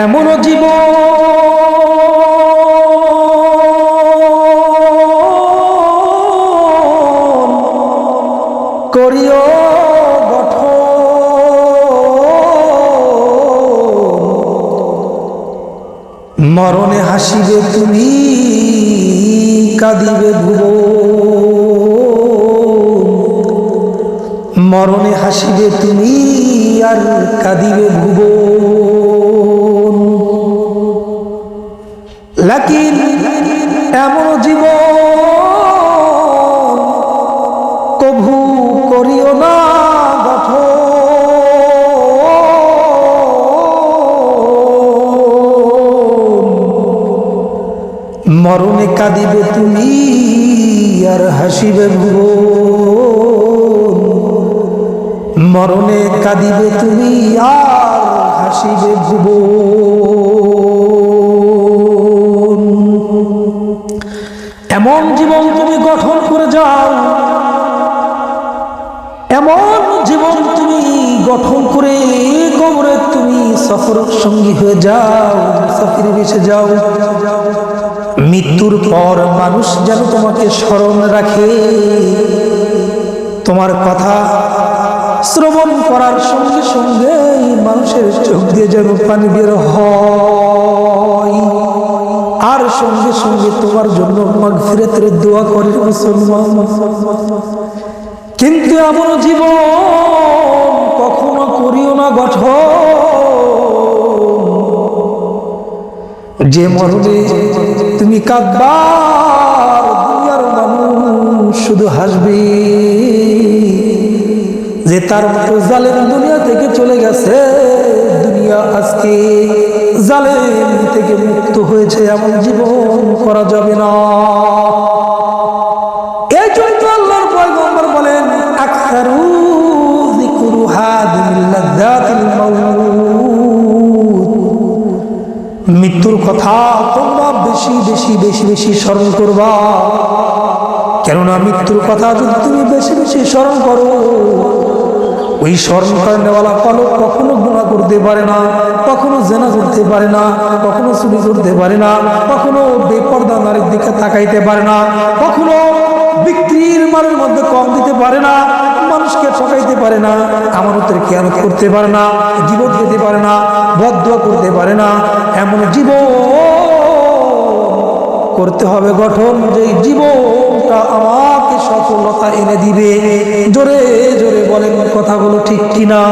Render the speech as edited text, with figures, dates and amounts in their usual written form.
এমন জীবন করিও গঠন, মরণে হাসিবে তুমি কাঁদিবে ভুবন, মরণে হাসিবে তুমি আর কাঁদিবে ভুবন। লাকিন এমন জীবন কভু করিও না গঠন, মরণে কাঁদিবে তুমি আর হাসিবে ভুবন, মরণে কাঁদিবে তুমি আর হাসিবে ভুবন। এমন জীবন তুমি গঠন করে যাও, এমন জীবন তুমি গঠন করে কবরে তুমি সফর সঙ্গী হয়ে যাও, সফরে ভেসে যাও। মৃত্যুর পর মানুষ যেন তোমাকে স্মরণ রাখে, তোমার কথা শ্রবণ করার সঙ্গে সঙ্গে মানুষের চোখ দিয়ে যেন পানি বের হয়, আর সঙ্গে সঙ্গে তোমার জন্য মাগফিরাতের দোয়া করে মুসলমান। কিন্তু এমন জীবন কখনো করিও না গঠন, যে মরণে তুমি কাঁদবা দুনিয়ার মানুষ শুধু হাসবে, যে তার মতো জালেম দুনিয়া থেকে চলে গেছে, দুনিয়া আজকে জালেম থেকে মুক্ত হয়েছে, এমন জীবন করা যাবে না। এই জন্য আল্লাহর পয়গম্বর বলেন আকসারু যিকরু হাদিমিল লাযাতিল মাউত, মৃত্যুর কথা তোমরা বেশি বেশি বেশি বেশি স্মরণ করবা, কেননা মৃত্যুর কথা যদি তুমি বেশি বেশি স্মরণ করো, ওই স্মরণ করেনেওয়ালা পালক কখনো গুনাহ করতে পারে না, কখনো জেনা করতে পারে না, কখনো চুরি করতে পারে না, কখনো বেপরদা নারীর দিকে তাকাইতে পারে না, কখনো বিক্রির মালের মধ্যে কম দিতে পারে না, মানুষকে ঠকাইতে পারে না, আমানতের খেয়ানত করতে পারে না, গীবত খেতে পারে না, বদদুয়া করতে পারে না। এমন জীবন করতে হবে গঠন, যে জীবনটা আমাকে সফলতা এনে দিবে। জোরে জোরে বলেন কথাগুলো ঠিক কিনা?